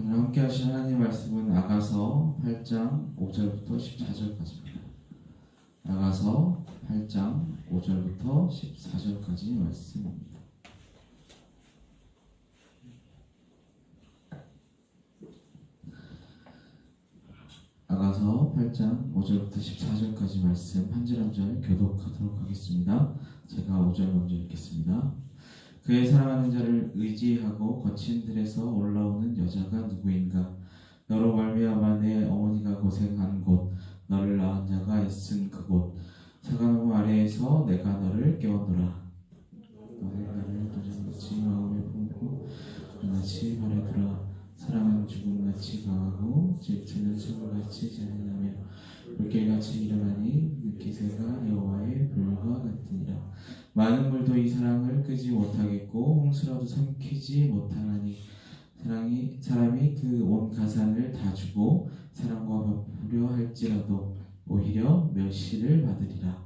오늘 함께 하신 하나님의 말씀은 아가서 8장 5절부터 14절까지입니다. 아가서 8장 5절부터 14절까지 말씀입니다. 아가서 8장 5절부터 14절까지 말씀 한 절 한 절 교독하도록 하겠습니다. 제가 5절 먼저 읽겠습니다. 그의 사랑하는 자를 의지하고 거친 들에서 올라오는 여자가 누구인가? 너로 말미암아 내 어머니가 고생한 곳, 너를 낳은 자가 애쓴 그곳, 사과나무 아래에서 내가 너를 깨웠노라. 너는 나를 도전같이 마음에 품고 나같이 발에 들어 사랑은 죽음같이 강하고 질투는 소금같이 잔인하며 물결같이 일어나니 느끼새가 여호와의 불과 같으니라. 많은 물도 이 사랑을 끄지 못하겠고 홍수라도 삼키지 못하나니 사람이 그 온 가산을 다 주고 사랑과 바꾸려 할지라도 오히려 멸시를 받으리라.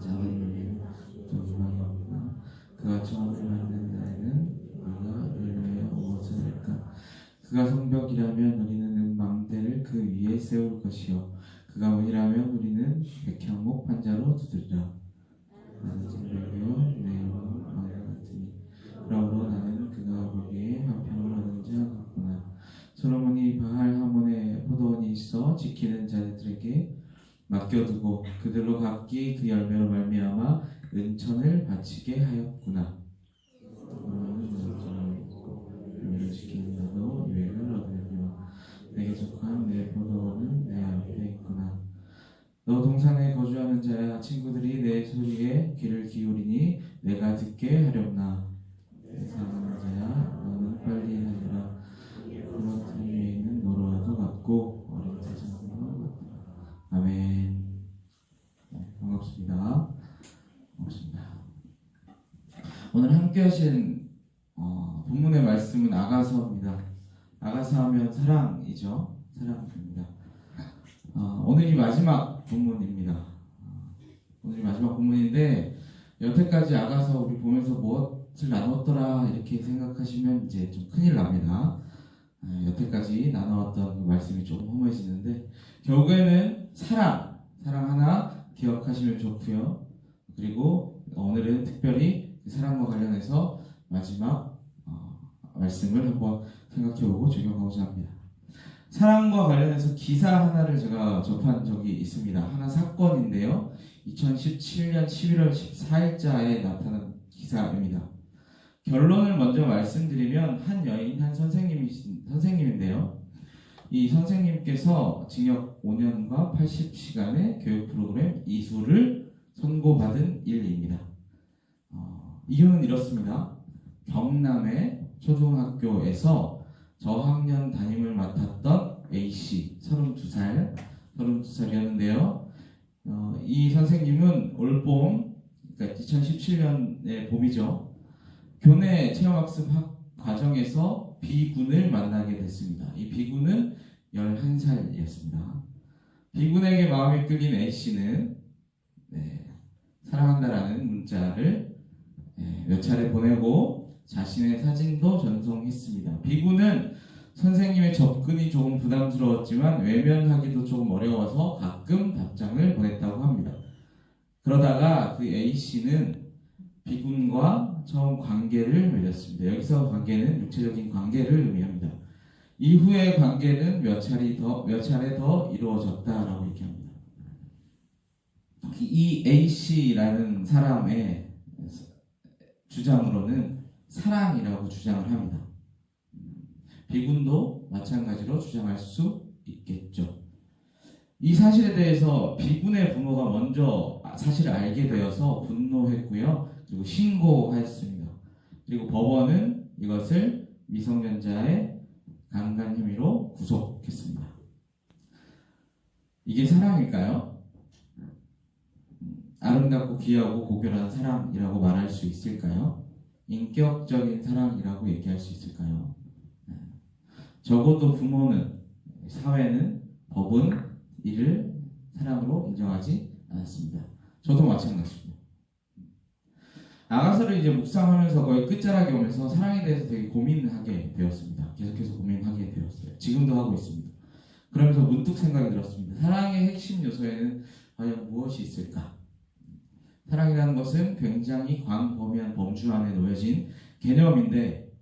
자는 또 희망이 없나? 그가 처음을 만든 날에는 우리가 그를 위하여 무엇을 할까? 그가 성벽이라면 우리는 은망대를 그 위에 세울 것이요 그가 문이라면 우리는 백향목 판자로 두드리라. 나는 성벽이요 내 영혼 망대 같으니 그러므로 나는 그가 보기에 화평을 얻은 자 같구나. 솔로몬이 바알 하몬에 포도원이 있어 지키는 자들에게 맡겨두고 그들로 각기 그 열매로 말미암아 은천을 바치게 하였구나. 열매를 지키는 자도 유익을 얻으려니와 내게 속한 내 포도원은 내 앞에 있구나. 너 동산에 거주하는 자야, 친구들이 내 소리에 귀를 기울이니 내가 듣게 하렵나. 내 사랑하는 자야, 너는 빨리 하리라. 그런 위에 있는 노루와도 같고 어린 태산과 같다. 아멘. 네, 반갑습니다. 오늘 함께 하신 본문의 말씀은 아가서입니다. 아가서 하면 사랑이죠. 사랑입니다. 오늘이 마지막 본문입니다. 오늘이 마지막 본문인데 여태까지 아가서 우리 보면서 무엇을 나눴더라 이렇게 생각하시면 이제 좀 큰일 납니다. 여태까지 나눠왔던 그 말씀이 조금 허무해지는데 결국에는 사랑 하나 기억하시면 좋고요. 그리고 오늘은 특별히 그 사랑과 관련해서 마지막 말씀을 한번 생각해보고 적용하고자 합니다. 사랑과 관련해서 기사 하나를 제가 접한 적이 있습니다. 하나 사건인데요. 2017년 11월 14일자에 나타난 기사입니다. 결론을 먼저 말씀드리면 한 여인, 한 선생님인데요. 이 선생님께서 징역 5년과 80시간의 교육 프로그램 이수를 선고받은 일입니다. 이유는 이렇습니다. 경남의 초등학교에서 저학년 담임을 맡았던 A씨, 32살이었는데요. 이 선생님은 올봄, 그러니까 2017년의 봄이죠. 교내 체험학습 과정에서 B군을 만나게 됐습니다. 이 B군은 11살이었습니다. B군에게 마음이 끌린 A씨는 사랑한다라는 문자를 몇 차례 보내고 자신의 사진도 전송했습니다. B군은 선생님의 접근이 조금 부담스러웠지만 외면하기도 조금 어려워서 가끔 답장을 보냈다고 합니다. 그러다가 그 A씨는 B군과 처음 관계를 맺었습니다. 여기서 관계는 육체적인 관계를 의미합니다. 이후의 관계는 몇 차례 더 이루어졌다라고 얘기합니다. 이 A씨라는 사람의 주장으로는 사랑이라고 주장을 합니다. B군도 마찬가지로 주장할 수 있겠죠. 이 사실에 대해서 B군의 부모가 먼저 사실을 알게 되어서 분노했고요. 그리고 신고하였습니다. 그리고 법원은 이것을 미성년자의 강간 혐의로 구속했습니다. 이게 사랑일까요? 아름답고 귀하고 고결한 사랑이라고 말할 수 있을까요? 인격적인 사랑이라고 얘기할 수 있을까요? 적어도 부모는, 사회는, 법은 이를 사랑으로 인정하지 않았습니다. 저도 마찬가지입니다. 아가서를 이제 묵상하면서 거의 끝자락에 오면서 사랑에 대해서 되게 고민하게 되었습니다. 계속해서 고민하게 되었어요. 지금도 하고 있습니다. 그러면서 문득 생각이 들었습니다. 사랑의 핵심 요소에는 과연 무엇이 있을까? 사랑이라는 것은 굉장히 광범위한 범주 안에 놓여진 개념인데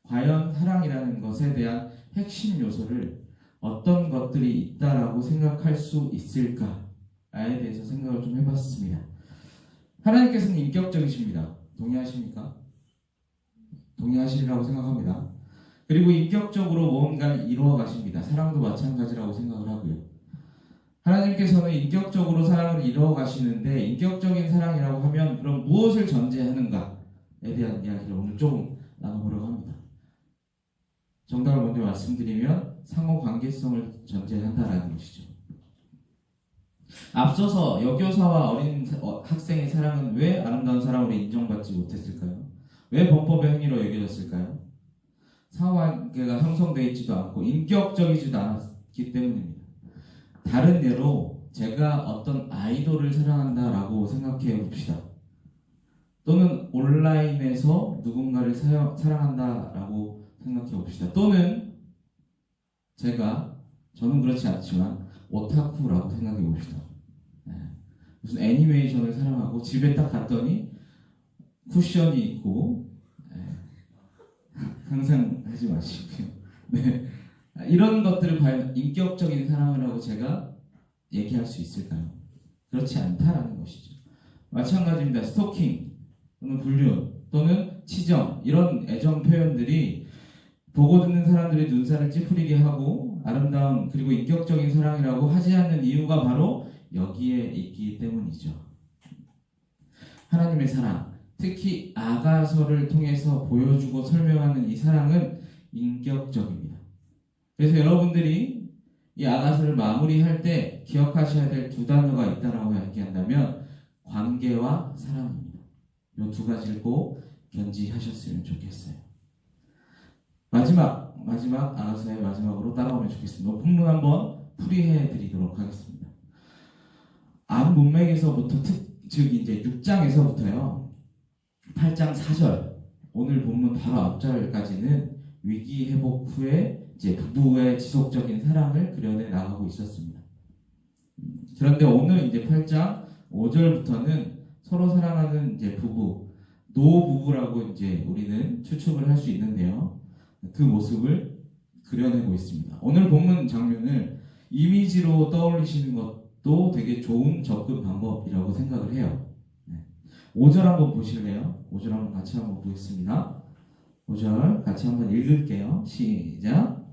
과연 사랑이라는 것에 대한 핵심 요소를 어떤 것들이 있다라고 생각할 수 있을까에 대해서 생각을 좀 해봤습니다. 하나님께서는 인격적이십니다. 동의하십니까? 동의하시리라고 생각합니다. 그리고 인격적으로 무언가를 이루어 가십니다. 사랑도 마찬가지라고 생각을 하고요. 하나님께서는 인격적으로 사랑을 이루어 가시는데 인격적인 사랑이라고 하면 그럼 무엇을 전제하는가에 대한 이야기를 오늘 조금 나눠보려고 합니다. 정답을 먼저 말씀드리면 상호 관계성을 전제한다라는 것이죠. 앞서서 여교사와 어린 학생의 사랑은 왜 아름다운 사랑으로 인정받지 못했을까요? 왜 범법의 행위로 여겨졌을까요? 상호관계가 형성되어 있지도 않고 인격적이지도 않았기 때문입니다. 다른 예로 제가 어떤 아이돌을 사랑한다라고 생각해 봅시다. 또는 온라인에서 누군가를 사랑한다라고 생각해 봅시다. 또는 저는 그렇지 않지만 오타쿠라고 생각해 봅시다. 무슨 애니메이션을 사랑하고 집에 딱 갔더니 쿠션이 있고 항상 하지 마시고요. 네. 이런 것들을 과연 인격적인 사랑을 하고 제가 얘기할 수 있을까요? 그렇지 않다라는 것이죠. 마찬가지입니다. 스토킹 또는 불륜 또는 치정 이런 애정 표현들이 보고 듣는 사람들이 눈살을 찌푸리게 하고 아름다운 그리고 인격적인 사랑이라고 하지 않는 이유가 바로 여기에 있기 때문이죠. 하나님의 사랑, 특히 아가서를 통해서 보여주고 설명하는 이 사랑은 인격적입니다. 그래서 여러분들이 이 아가서를 마무리할 때 기억하셔야 될 두 단어가 있다라고 이야기한다면 관계와 사랑입니다. 이 두 가지를 꼭 견지하셨으면 좋겠어요. 마지막 아가서의 마지막으로 따라오면 좋겠습니다. 본문 한번 풀이해 드리도록 하겠습니다. 앞 문맥에서부터 즉 이제 6장에서부터요. 8장 4절 오늘 본문 바로 앞절까지는 위기 회복 후에 이제 부부의 지속적인 사랑을 그려내 나가고 있었습니다. 그런데 오늘 이제 8장 5절부터는 서로 사랑하는 이제 노부부라고 이제 우리는 추측을 할 수 있는데요. 그 모습을 그려내고 있습니다. 오늘 본문 장면을 이미지로 떠올리시는 것도 되게 좋은 접근 방법이라고 생각을 해요. 5절 한번 보실래요? 5절 한번 같이 한번 보겠습니다. 5절 같이 한번 읽을게요. 시작.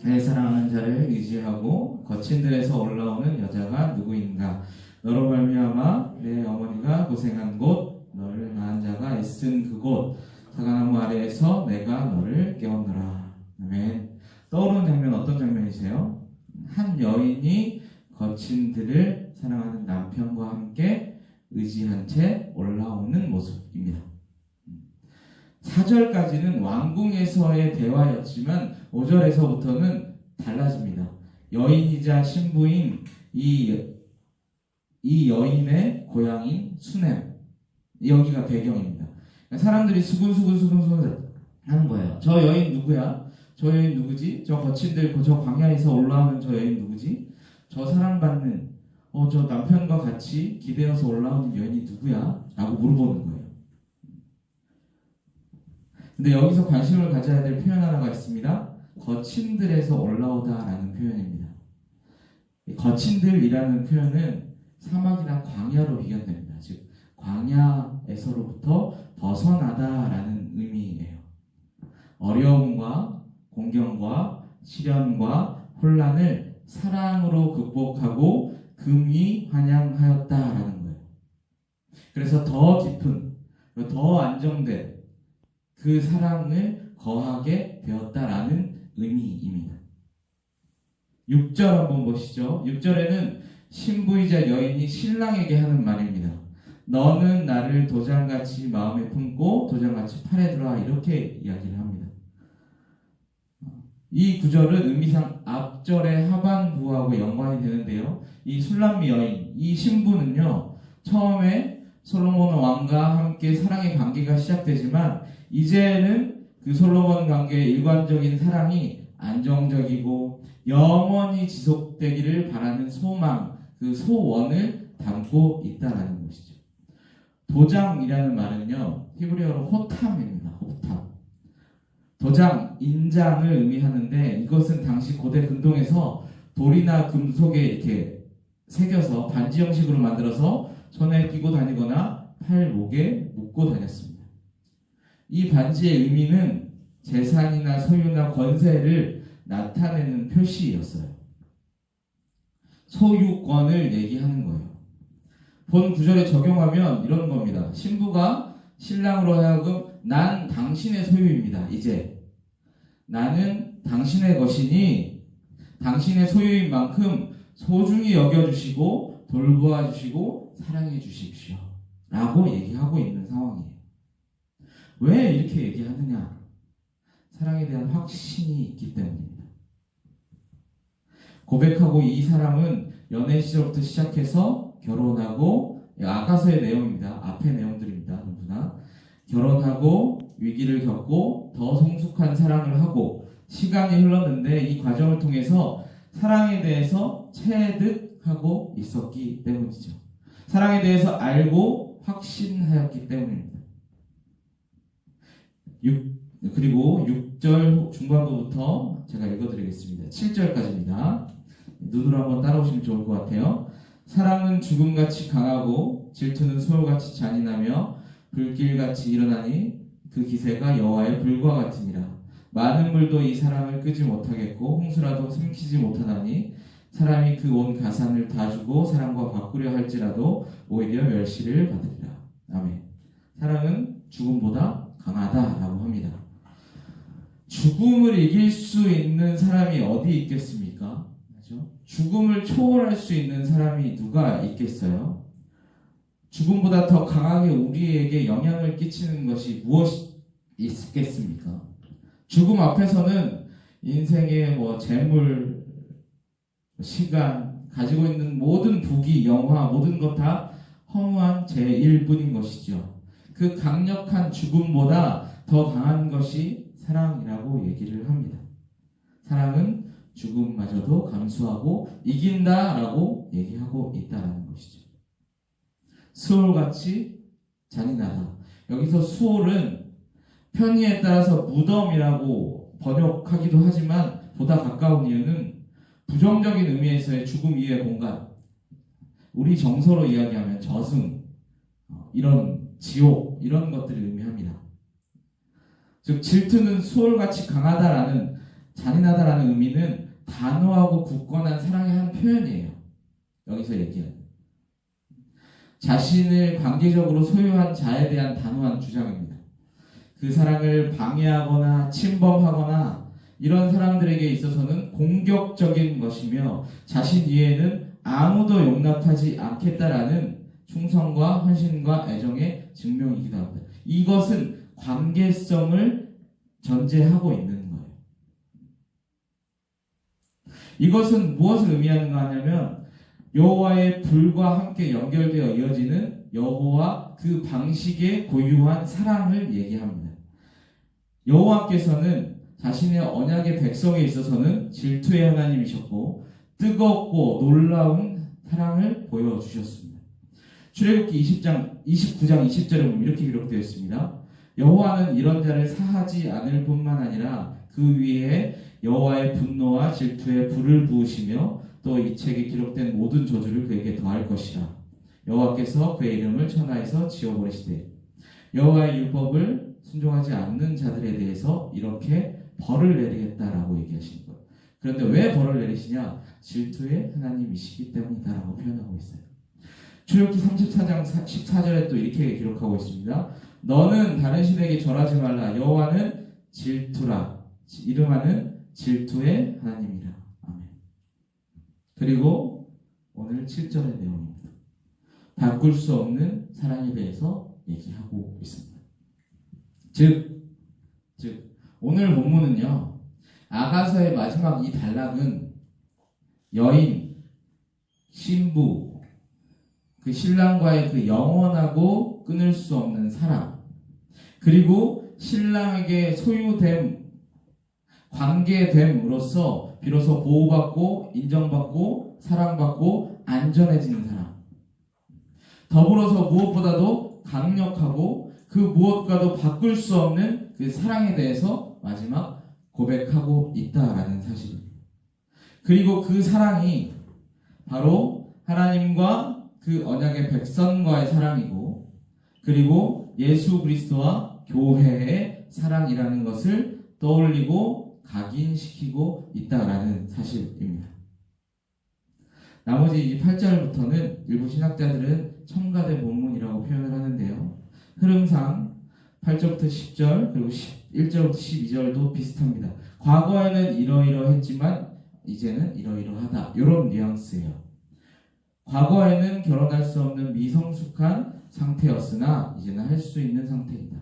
내 사랑하는 자를 의지하고 거친 들에서 올라오는 여자가 누구인가? 너로 말미암아 내 어머니가 고생한 곳, 너를 낳은 자가 애쓴 그곳, 사과나무 아래에서 내가 너를 깨웠노라. 아멘. 떠오르는 장면 어떤 장면이세요? 한 여인이 거친 들을 사랑하는 남편과 함께 의지한 채 올라오는 모습입니다. 4절까지는 왕궁에서의 대화였지만 5절에서부터는 달라집니다. 여인이자 신부인 이 여인의 고향인 수넴, 여기가 배경입니다. 사람들이 수근수근 하는 거예요. 저 여인 누구야? 저 여인 누구지? 저 거친들 저 광야에서 올라오는 저 여인 누구지? 저 사랑받는 저 남편과 같이 기대어서 올라오는 여인이 누구야? 라고 물어보는 거예요. 근데 여기서 관심을 가져야 될 표현 하나가 있습니다. 거친들에서 올라오다 라는 표현입니다. 거친들이라는 표현은 사막이나 광야로 비견됩니다. 즉 광야에서로부터 벗어나다 라는 의미예요. 어려움과 공경과 시련과 혼란을 사랑으로 극복하고 금이 환영하였다라는 거예요. 그래서 더 깊은, 더 안정된 그 사랑을 거하게 되었다라는 의미입니다. 6절 한번 보시죠. 6절에는 신부이자 여인이 신랑에게 하는 말입니다. 너는 나를 도장같이 마음에 품고 도장같이 팔에 들어와, 이렇게 이야기를 합니다. 이 구절은 의미상 앞절의 하반부하고 연관이 되는데요. 이 술람미 여인, 이 신부는요, 처음에 솔로몬 왕과 함께 사랑의 관계가 시작되지만 이제는 그 솔로몬 관계의 일관적인 사랑이 안정적이고 영원히 지속되기를 바라는 소망, 그 소원을 담고 있다라는 것이죠. 도장이라는 말은요, 히브리어로 호탐입니다. 호탐. 도장, 인장을 의미하는데 이것은 당시 고대 근동에서 돌이나 금속에 이렇게 새겨서 반지 형식으로 만들어서 손에 끼고 다니거나 팔, 목에 묶고 다녔습니다. 이 반지의 의미는 재산이나 소유나 권세를 나타내는 표시였어요. 소유권을 얘기하는 거예요. 본 구절에 적용하면 이런 겁니다. 신부가 신랑으로 하여금 난 당신의 소유입니다. 이제 나는 당신의 것이니 당신의 소유인 만큼 소중히 여겨주시고 돌보아 주시고 사랑해 주십시오 라고 얘기하고 있는 상황이에요. 왜 이렇게 얘기하느냐? 사랑에 대한 확신이 있기 때문입니다. 고백하고 이 사람은 연애 시절부터 시작해서 결혼하고, 아가서의 내용입니다. 앞의 내용들입니다. 누구나 결혼하고 위기를 겪고 더 성숙한 사랑을 하고 시간이 흘렀는데 이 과정을 통해서 사랑에 대해서 체득하고 있었기 때문이죠. 사랑에 대해서 알고 확신하였기 때문입니다. 그리고 6절 중반부부터 제가 읽어드리겠습니다. 7절까지입니다. 눈으로 한번 따라오시면 좋을 것 같아요. 사랑은 죽음같이 강하고 질투는 소요같이 잔인하며 불길같이 일어나니 그 기세가 여호와의 불과 같으니라. 많은 물도 이 사랑을 끄지 못하겠고 홍수라도 삼키지 못하나니 사람이 그 온 가산을 다 주고 사랑과 바꾸려 할지라도 오히려 멸시를 받으리라. 아멘. 사랑은 죽음보다 강하다라고 합니다. 죽음을 이길 수 있는 사람이 어디 있겠습니까? 그렇죠? 죽음을 초월할 수 있는 사람이 누가 있겠어요? 죽음보다 더 강하게 우리에게 영향을 끼치는 것이 무엇이 있겠습니까? 죽음 앞에서는 인생의 재물, 시간, 가지고 있는 모든 부귀, 영화, 모든 것 다 허무한 죄일 뿐인 것이죠. 그 강력한 죽음보다 더 강한 것이 사랑이라고 얘기를 합니다. 사랑은 죽음마저도 감수하고 이긴다라고 얘기하고 있다는 것이죠. 수월같이 잔인하다. 여기서 수월은 편의에 따라서 무덤이라고 번역하기도 하지만 보다 가까운 이유는 부정적인 의미에서의 죽음 이외의 공간, 우리 정서로 이야기하면 저승, 이런 지옥, 이런 것들을 의미합니다. 즉 질투는 수월같이 강하다라는, 잔인하다라는 의미는 단호하고 굳건한 사랑의 한 표현이에요. 여기서 얘기하는 자신을 관계적으로 소유한 자에 대한 단호한 주장입니다. 그 사랑을 방해하거나 침범하거나 이런 사람들에게 있어서는 공격적인 것이며 자신 이외에는 아무도 용납하지 않겠다라는 충성과 헌신과 애정의 증명이기도 합니다. 이것은 관계성을 전제하고 있는 거예요. 이것은 무엇을 의미하는가 하냐면 여호와의 불과 함께 연결되어 이어지는 여호와 그 방식의 고유한 사랑을 얘기합니다. 여호와께서는 자신의 언약의 백성에 있어서는 질투의 하나님이셨고 뜨겁고 놀라운 사랑을 보여주셨습니다. 출애굽기 29장 20절에 보면 이렇게 기록되어 있습니다. 여호와는 이런 자를 사하지 않을 뿐만 아니라 그 위에 여호와의 분노와 질투의 불을 부으시며 또 이 책에 기록된 모든 저주를 그에게 더할 것이라. 여호와께서 그의 이름을 천하에서 지워버리시되 여호와의 율법을 순종하지 않는 자들에 대해서 이렇게 벌을 내리겠다라고 얘기하시는 거예요. 그런데 왜 벌을 내리시냐? 질투의 하나님이시기 때문이다라고 표현하고 있어요. 출애굽기 34장 14절에 또 이렇게 기록하고 있습니다. 너는 다른 신에게 절하지 말라. 여호와는 질투라. 이름하는 질투의 하나님이라. 아멘. 그리고 오늘 7절의 내용입니다. 바꿀 수 없는 사랑에 대해서 얘기하고 있습니다. 즉 오늘 본문은요, 아가서의 마지막 이 단락은 여인, 신부, 그 신랑과의 그 영원하고 끊을 수 없는 사랑, 그리고 신랑에게 소유됨, 관계됨으로써 비로소 보호받고 인정받고 사랑받고 안전해지는 사람, 더불어서 무엇보다도 강력하고 그 무엇과도 바꿀 수 없는 그 사랑에 대해서 마지막 고백하고 있다라는 사실입니다. 그리고 그 사랑이 바로 하나님과 그 언약의 백성과의 사랑이고, 그리고 예수 그리스도와 교회의 사랑이라는 것을 떠올리고 각인시키고 있다라는 사실입니다. 나머지 이 8절부터는 일부 신학자들은 첨가된 본문이라고 표현을 하는데요. 흐름상 8절부터 10절 그리고 1절부터 12절도 비슷합니다. 과거에는 이러이러했지만 이제는 이러이러하다, 이런 뉘앙스예요. 과거에는 결혼할 수 없는 미성숙한 상태였으나 이제는 할 수 있는 상태이다.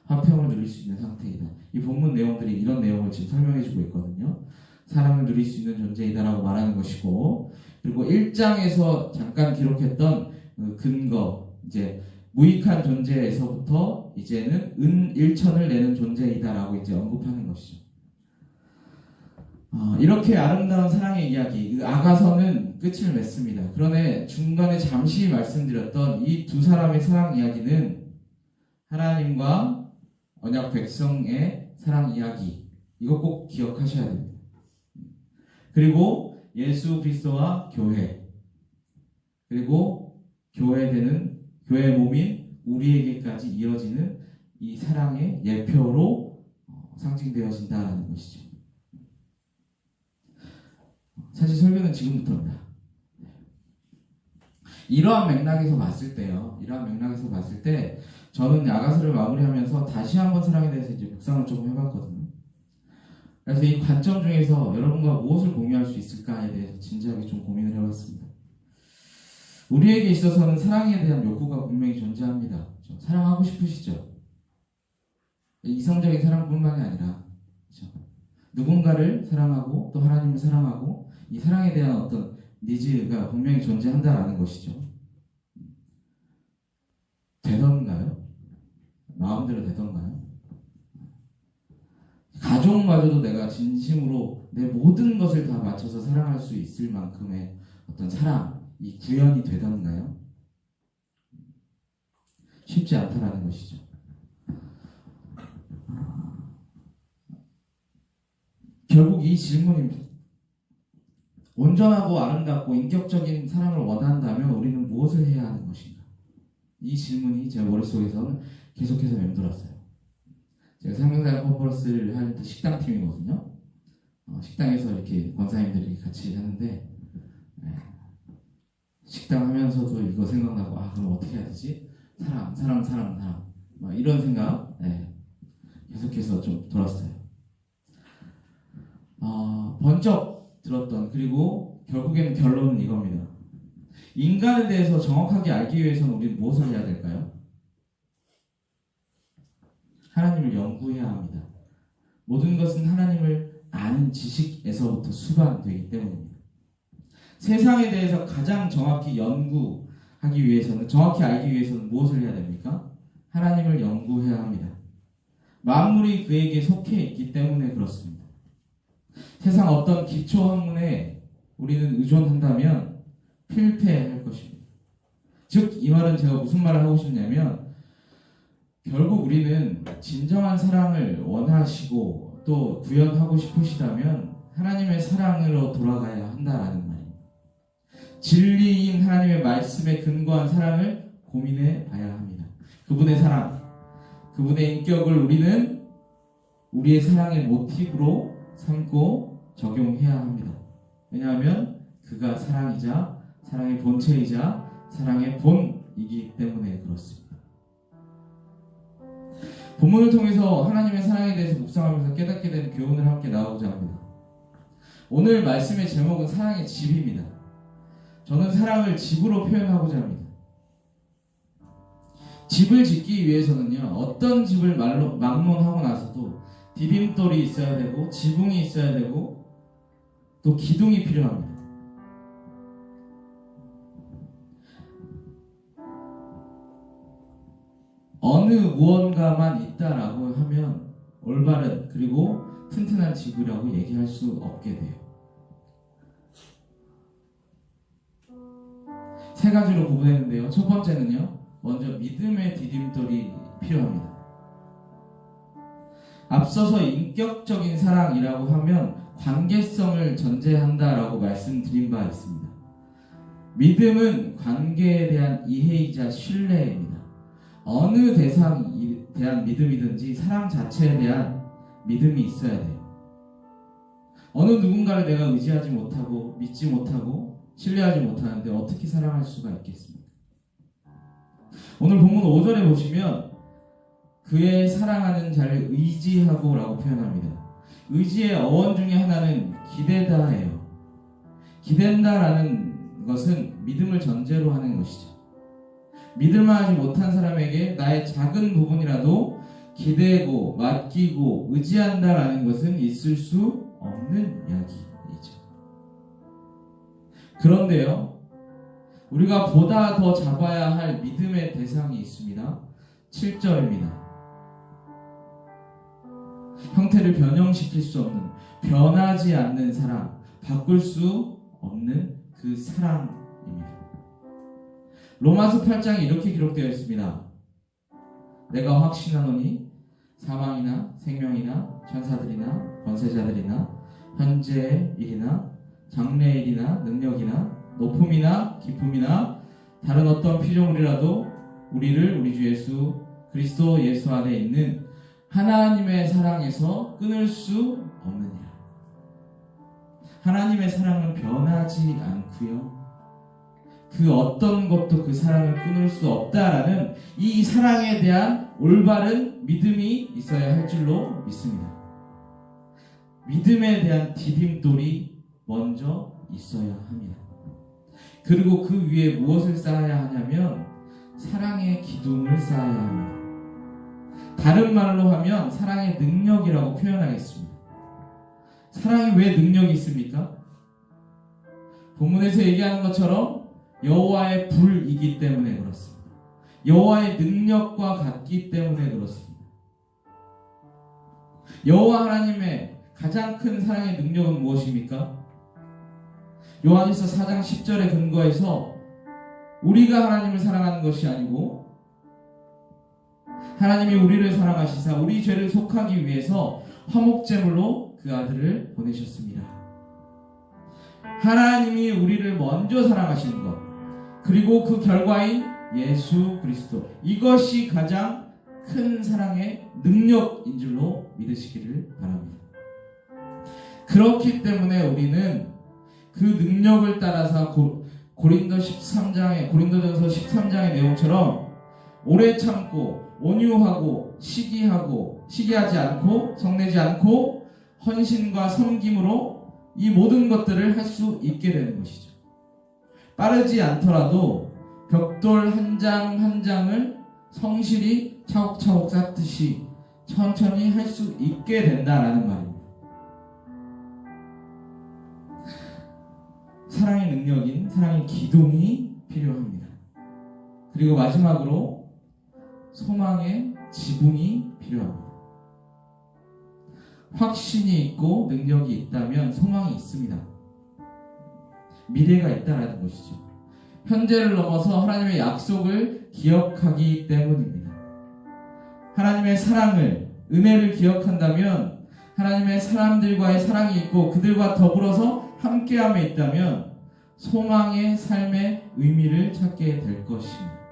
화평을 누릴 수 있는 상태이다. 이 본문 내용들이 이런 내용을 지금 설명해주고 있거든요. 사랑을 누릴 수 있는 존재이다라고 말하는 것이고, 그리고 1장에서 잠깐 기록했던 근거, 이제 무익한 존재에서부터 이제는 은일천을 내는 존재이다라고 이제 언급하는 것이죠. 이렇게 아름다운 사랑의 이야기, 아가서는 끝을 맺습니다. 그런데 중간에 잠시 말씀드렸던 이 두 사람의 사랑 이야기는 하나님과 언약 백성의 사랑 이야기, 이거 꼭 기억하셔야 됩니다. 그리고 예수 그리스도와 교회, 그리고 교회 몸인 우리에게까지 이어지는 이 사랑의 예표로 상징되어진다는 것이죠. 사실 설교는 지금부터입니다. 이러한 맥락에서 봤을 때 저는 아가서를 마무리하면서 다시 한번 사랑에 대해서 이제 묵상을 조금 해봤거든요. 그래서 이 관점 중에서 여러분과 무엇을 공유할 수 있을까에 대해서 진지하게 좀 고민을 해봤습니다. 우리에게 있어서는 사랑에 대한 욕구가 분명히 존재합니다. 그렇죠? 사랑하고 싶으시죠? 이성적인 사랑뿐만이 아니라, 그렇죠? 누군가를 사랑하고 또 하나님을 사랑하고 이 사랑에 대한 어떤 니즈가 분명히 존재한다라는 것이죠. 되던가요? 마음대로 되던가요? 가족마저도 내가 진심으로 내 모든 것을 다 맞춰서 사랑할 수 있을 만큼의 어떤 사랑, 이 구현이 되던가요? 쉽지 않다라는 것이죠. 결국 이 질문입니다. 온전하고 아름답고 인격적인 사랑을 원한다면 우리는 무엇을 해야 하는 것인가? 이 질문이 제 머릿속에서는 계속해서 맴돌았어요. 제가 생명사역 컨퍼런스를 할 때 식당팀이거든요. 식당에서 이렇게 권사님들이 같이 하는데, 식당 하면서도 이거 생각나고, 그럼 어떻게 해야 되지? 사랑. 막 이런 생각, 계속해서 좀 돌았어요. 번쩍 들었던, 그리고 결국에는 결론은 이겁니다. 인간에 대해서 정확하게 알기 위해서는 우리는 무엇을 해야 될까요? 하나님을 연구해야 합니다. 모든 것은 하나님을 아는 지식에서부터 수반되기 때문입니다. 세상에 대해서 가장 정확히 연구하기 위해서는, 정확히 알기 위해서는 무엇을 해야 됩니까? 하나님을 연구해야 합니다. 만물이 그에게 속해 있기 때문에 그렇습니다. 세상 어떤 기초 학문에 우리는 의존한다면 필패할 것입니다. 즉, 이 말은 제가 무슨 말을 하고 싶냐면, 결국 우리는 진정한 사랑을 원하시고 또 구현하고 싶으시다면 하나님의 사랑으로 돌아가야 한다라는 말입니다. 진리인 하나님의 말씀에 근거한 사랑을 고민해 봐야 합니다. 그분의 사랑, 그분의 인격을 우리는 우리의 사랑의 모티브로 삼고 적용해야 합니다. 왜냐하면 그가 사랑이자 사랑의 본체이자 사랑의 본이기 때문에 그렇습니다. 본문을 통해서 하나님의 사랑에 대해서 묵상하면서 깨닫게 된 교훈을 함께 나누고자 합니다. 오늘 말씀의 제목은 사랑의 집입니다. 저는 사랑을 집으로 표현하고자 합니다. 집을 짓기 위해서는요, 어떤 집을 막론하고 나서도 디딤돌이 있어야 되고 지붕이 있어야 되고 또 기둥이 필요합니다. 어느 무언가만 있다라고 하면 올바른 그리고 튼튼한 지구라고 얘기할 수 없게 돼요. 세 가지로 구분했는데요. 첫 번째는요, 먼저 믿음의 디딤돌이 필요합니다. 앞서서 인격적인 사랑이라고 하면 관계성을 전제한다라고 말씀드린 바 있습니다. 믿음은 관계에 대한 이해이자 신뢰입니다. 어느 대상에 대한 믿음이든지 사랑 자체에 대한 믿음이 있어야 돼요. 어느 누군가를 내가 의지하지 못하고 믿지 못하고 신뢰하지 못하는데 어떻게 사랑할 수가 있겠습니까? 오늘 본문 5절에 보시면 그의 사랑하는 자를 의지하고 라고 표현합니다. 의지의 어원 중에 하나는 기대다예요. 기댄다라는 것은 믿음을 전제로 하는 것이죠. 믿을만하지 못한 사람에게 나의 작은 부분이라도 기대고 맡기고 의지한다라는 것은 있을 수 없는 이야기이죠. 그런데요, 우리가 보다 더 잡아야 할 믿음의 대상이 있습니다. 7절입니다. 형태를 변형시킬 수 없는, 변하지 않는 사랑, 바꿀 수 없는 그 사랑입니다. 로마서 8장에 이렇게 기록되어 있습니다. 내가 확신하노니 사망이나 생명이나 천사들이나 권세자들이나 현재의 일이나 장래의 일이나 능력이나 높음이나 깊음이나 다른 어떤 피조물이라도 우리를 우리 주 예수 그리스도 예수 안에 있는 하나님의 사랑에서 끊을 수 없느니라. 하나님의 사랑은 변하지 않고요, 그 어떤 것도 그 사랑을 끊을 수 없다라는 이 사랑에 대한 올바른 믿음이 있어야 할 줄로 믿습니다. 믿음에 대한 디딤돌이 먼저 있어야 합니다. 그리고 그 위에 무엇을 쌓아야 하냐면 사랑의 기둥을 쌓아야 합니다. 다른 말로 하면 사랑의 능력이라고 표현하겠습니다. 사랑이 왜 능력이 있습니까? 본문에서 얘기하는 것처럼 여호와의 불이기 때문에 그렇습니다. 여호와의 능력과 같기 때문에 그렇습니다. 여호와 하나님의 가장 큰 사랑의 능력은 무엇입니까? 요한일서 4장 10절에 근거해서 우리가 하나님을 사랑하는 것이 아니고 하나님이 우리를 사랑하시사 우리 죄를 속하기 위해서 화목제물로 그 아들을 보내셨습니다. 하나님이 우리를 먼저 사랑하시는 것, 그리고 그 결과인 예수 그리스도, 이것이 가장 큰 사랑의 능력인 줄로 믿으시기를 바랍니다. 그렇기 때문에 우리는 그 능력을 따라서 고린도전서 13장의 내용처럼 오래 참고 온유하고 시기하지 않고 성내지 않고 헌신과 섬김으로 이 모든 것들을 할 수 있게 되는 것이죠. 빠르지 않더라도 벽돌 한 장 한 장을 성실히 차곡차곡 쌓듯이 천천히 할 수 있게 된다라는 말입니다. 사랑의 능력인 사랑의 기둥이 필요합니다. 그리고 마지막으로 소망의 지붕이 필요합니다. 확신이 있고 능력이 있다면 소망이 있습니다. 미래가 있다라는 것이죠. 현재를 넘어서 하나님의 약속을 기억하기 때문입니다. 하나님의 사랑을, 은혜를 기억한다면 하나님의 사람들과의 사랑이 있고 그들과 더불어서 함께함에 있다면 소망의 삶의 의미를 찾게 될 것입니다.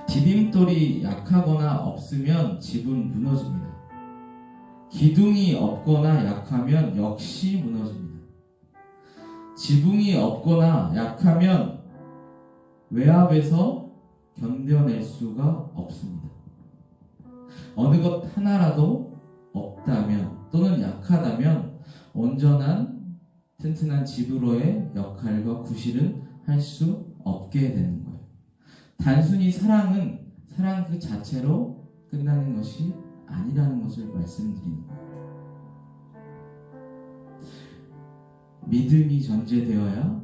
디딤돌이 약하거나 없으면 집은 무너집니다. 기둥이 없거나 약하면 역시 무너집니다. 지붕이 없거나 약하면 외압에서 견뎌낼 수가 없습니다. 어느 것 하나라도 없다면 또는 약하다면 온전한 튼튼한 집으로의 역할과 구실은 할 수 없게 되는 거예요. 단순히 사랑은 사랑 그 자체로 끝나는 것이 아니라는 것을 말씀드리는 거예요. 믿음이 전제되어야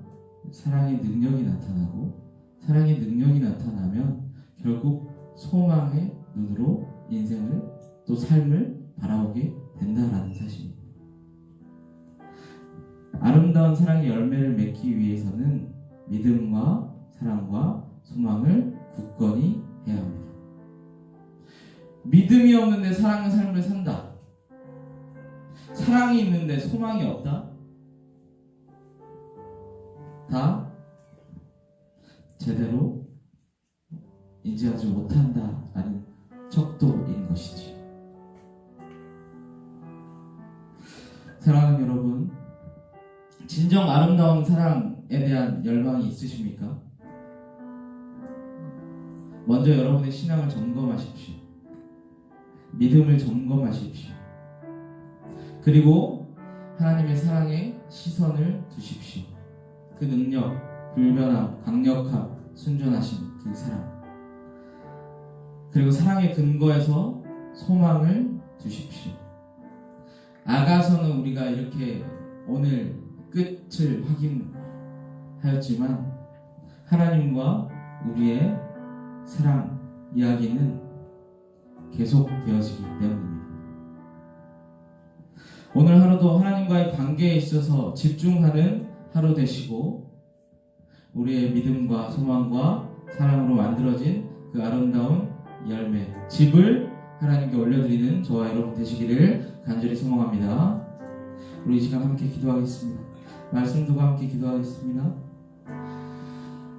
사랑의 능력이 나타나고 사랑의 능력이 나타나면 결국 소망의 눈으로 인생을 또 삶을 바라보게 된다라는 사실입니다. 아름다운 사랑의 열매를 맺기 위해서는 믿음과 사랑과 소망을 굳건히 해야 합니다. 믿음이 없는데 사랑의 삶을 산다. 사랑이 있는데 소망이 없다. 다 제대로 인지하지 못한다라는 척도인 것이지. 사랑하는 여러분, 진정 아름다운 사랑에 대한 열망이 있으십니까? 먼저 여러분의 신앙을 점검하십시오. 믿음을 점검하십시오. 그리고 하나님의 사랑에 시선을 두십시오. 그 능력, 불변함, 강력함, 순전하신 그 사랑. 그리고 사랑의 근거에서 소망을 두십시오. 아가서는 우리가 이렇게 오늘 끝을 확인하였지만 하나님과 우리의 사랑 이야기는 계속되어지기 때문입니다. 오늘 하루도 하나님과의 관계에 있어서 집중하는 하루 되시고 우리의 믿음과 소망과 사랑으로 만들어진 그 아름다운 열매, 집을 하나님께 올려드리는 저와 여러분 되시기를 간절히 소망합니다. 우리 이 시간 함께 기도하겠습니다. 말씀 두고 함께 기도하겠습니다.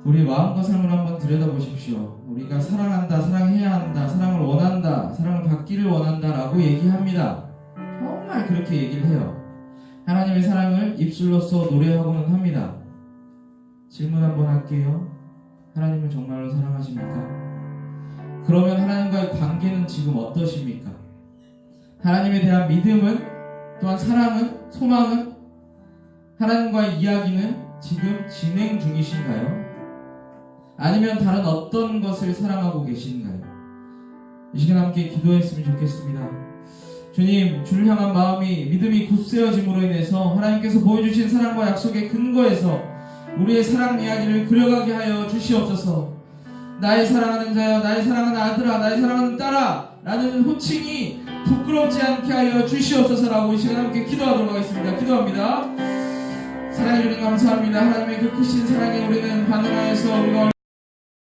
우리 마음과 삶을 한번 들여다보십시오. 우리가 사랑한다, 사랑해야 한다, 사랑을 원한다, 사랑을 받기를 원한다 라고 얘기합니다. 정말 그렇게 얘기를 해요. 하나님의 사랑을 입술로써 노래하고는 합니다. 질문 한번 할게요. 하나님을 정말로 사랑하십니까? 그러면 하나님과의 관계는 지금 어떠십니까? 하나님에 대한 믿음은, 또한 사랑은, 소망은, 하나님과의 이야기는 지금 진행 중이신가요? 아니면 다른 어떤 것을 사랑하고 계신가요? 이 시간 함께 기도했으면 좋겠습니다. 주님, 주를 향한 마음이, 믿음이 굳세어짐으로 인해서 하나님께서 보여주신 사랑과 약속의 근거에서 우리의 사랑 이야기를 그려가게 하여 주시옵소서. 나의 사랑하는 자여, 나의 사랑하는 아들아, 나의 사랑하는 딸아 라는 호칭이 부끄럽지 않게 하여 주시옵소서라고 이 시간 함께 기도하도록 하겠습니다. 기도합니다. 사랑해 주님 감사합니다. 하나님의 그 크신 사랑에 우리는 반응하여서 우리가